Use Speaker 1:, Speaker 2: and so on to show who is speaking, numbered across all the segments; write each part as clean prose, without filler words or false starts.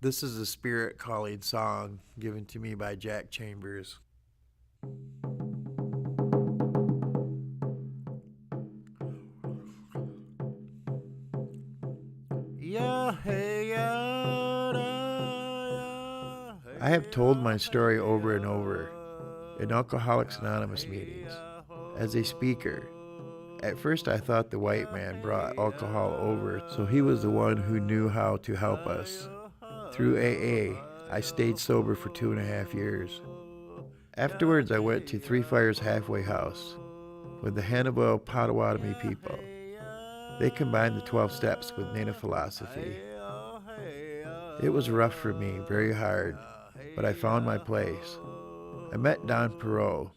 Speaker 1: This is a spirit calling song given to me by Jack Chambers. I have told my story over and over in Alcoholics Anonymous meetings as a speaker. At first I thought the white man brought alcohol over, so he was the one who knew how to help us. Through AA, I stayed sober for 2.5 years. Afterwards, I went to Three Fires Halfway House with the Hannibal Potawatomi people. They combined the 12 steps with Native philosophy. It was rough for me, very hard, but I found my place. I met Don Perot,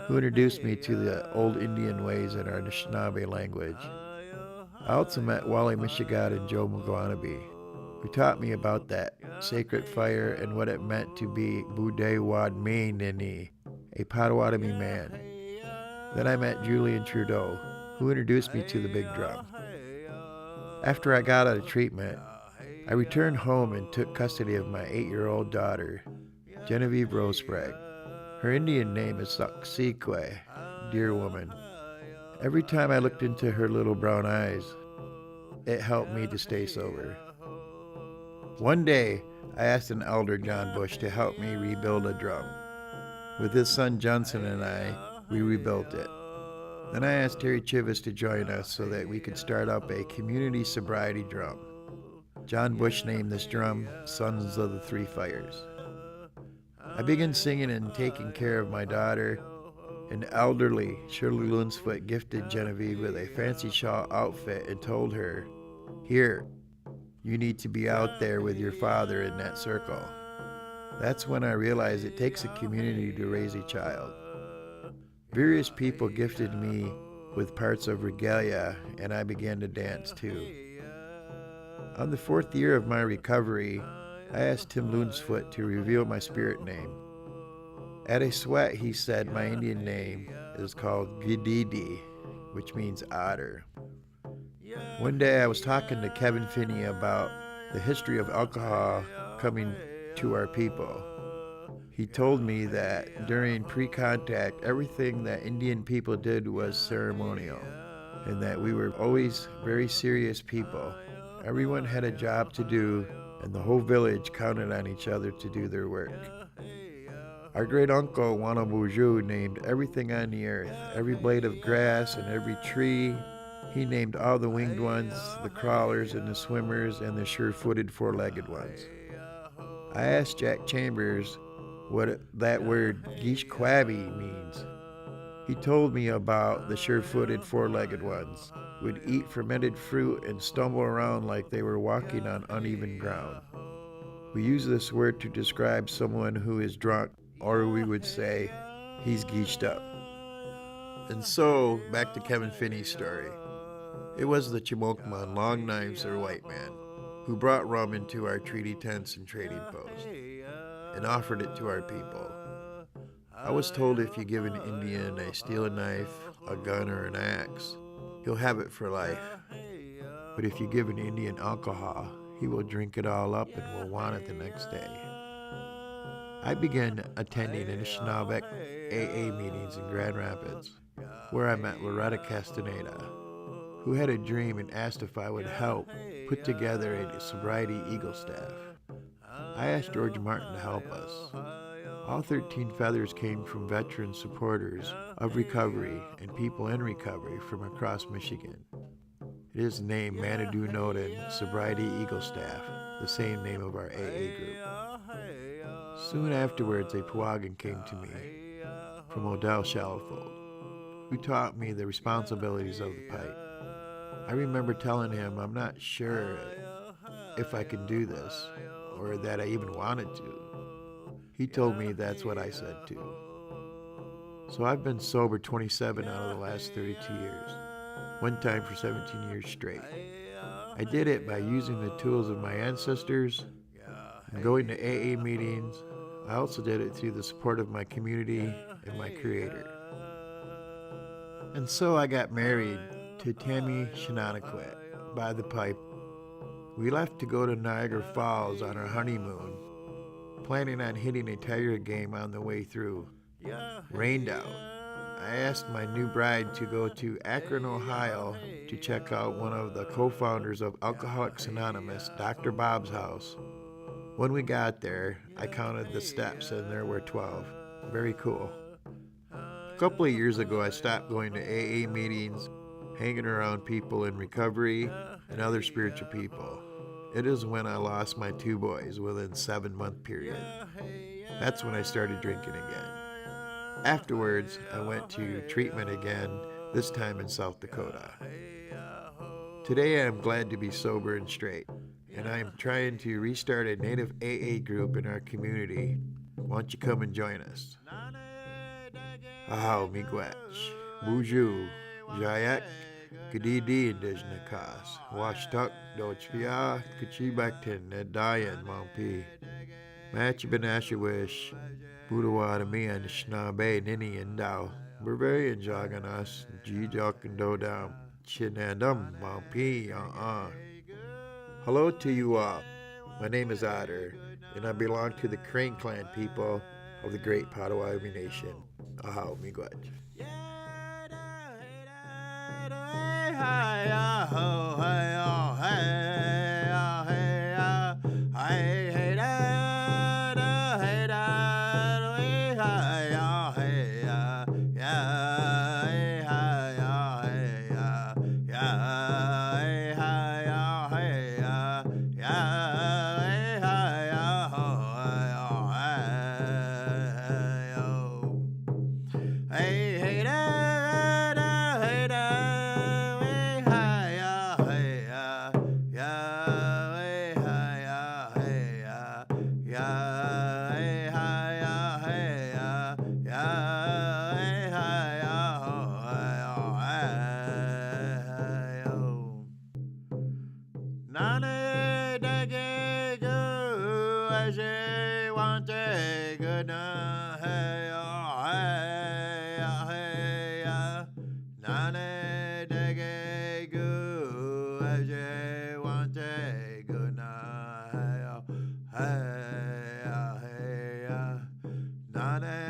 Speaker 1: who introduced me to the old Indian ways in our Anishinaabe language. I also met Wally Michigan and Joe Mugwanabe, who taught me about that sacred fire and what it meant to be Bude Wad Mainini, a Potawatomi man. Then I met Julian Trudeau, who introduced me to the big drum. After I got out of treatment, I returned home and took custody of my 8-year-old daughter, Genevieve Rose Sprague. Her Indian name is Saksique, dear woman. Every time I looked into her little brown eyes, it helped me to stay sober. One day, I asked an elder, John Bush, to help me rebuild a drum. With his son Johnson and I, we rebuilt it. Then I asked Terry Chivas to join us so that we could start up a community sobriety drum. John Bush named this drum Sons of the Three Fires. I began singing and taking care of my daughter. An elderly Shirley Lunsfoot gifted Genevieve with a fancy shawl outfit and told her, "Here, you need to be out there with your father in that circle." That's when I realized it takes a community to raise a child. Various people gifted me with parts of regalia, and I began to dance too. On the 4th year of my recovery, I asked Tim Lunsfoot to reveal my spirit name. At a sweat, he said my Indian name is called Gididi, which means otter. One day I was talking to Kevin Finney about the history of alcohol coming to our people. He told me that during pre-contact, everything that Indian people did was ceremonial, and that we were always very serious people. Everyone had a job to do, and the whole village counted on each other to do their work. Our great uncle, Wanabuju, named everything on the earth, every blade of grass and every tree. He named all the winged ones, the crawlers and the swimmers and the sure-footed four-legged ones. I asked Jack Chambers what that word Gishquabi means. He told me about the sure-footed four-legged ones, would eat fermented fruit and stumble around like they were walking on uneven ground. We use this word to describe someone who is drunk, or we would say, he's geeshed up. And so, back to Kevin Finney's story. It was the Chimokman, Long Knives or White Man, who brought rum into our treaty tents and trading posts, and offered it to our people. I was told if you give an Indian a stealing knife, a gun, or an axe, he'll have it for life. But if you give an Indian alcohol, he will drink it all up and will want it the next day. I began attending Anishnaabek AA meetings in Grand Rapids, where I met Loretta Castaneda, who had a dream and asked if I would help put together a sobriety eagle staff. I asked George Martin to help us. All 13 feathers came from veteran supporters of recovery and people in recovery from across Michigan. It is named Manitou Noden Sobriety Eagle Staff, the same name of our AA group. Soon afterwards, a Pewagan came to me from Odell Shallofold, who taught me the responsibilities of the pipe. I remember telling him I'm not sure if I can do this, or that I even wanted to. He told me that's what I said too. So I've been sober 27 out of the last 32 years, one time for 17 years straight. I did it by using the tools of my ancestors and going to AA meetings. I also did it through the support of my community and my Creator. And so I got married to Tammy Shinanaquet by the pipe We left to go to Niagara Falls on our honeymoon, planning on hitting a Tiger game on the way through. Rained out. I asked my new bride to go to Akron, Ohio to check out one of the co-founders of Alcoholics Anonymous, Dr. Bob's house. When we got there, I counted the steps and there were 12. Very cool. A couple of years ago, I stopped going to AA meetings, hanging around people in recovery and other spiritual people. It is when I lost my 2 boys within a 7-month period. That's when I started drinking again. Afterwards, I went to treatment again, this time in South Dakota. Today I am glad to be sober and straight, and I am trying to restart a native AA group in our community. Why don't you come and join us? Ahaw miigwech, buju, jayak, kadidi nDigiStories, washtuk, dochpia, kachibaktin, nadayan, mampi. Matchabanashawish, Potawatomi Man, Anishinaabe, Nini and Dow. Bavarian jogging us, G-Jock and Dodam, Chinandum, Mampi, Hello to you all. My name is Otter, and I belong to the Crane Clan people of the great Potawatomi Nation. Ahaw miigwech. Nane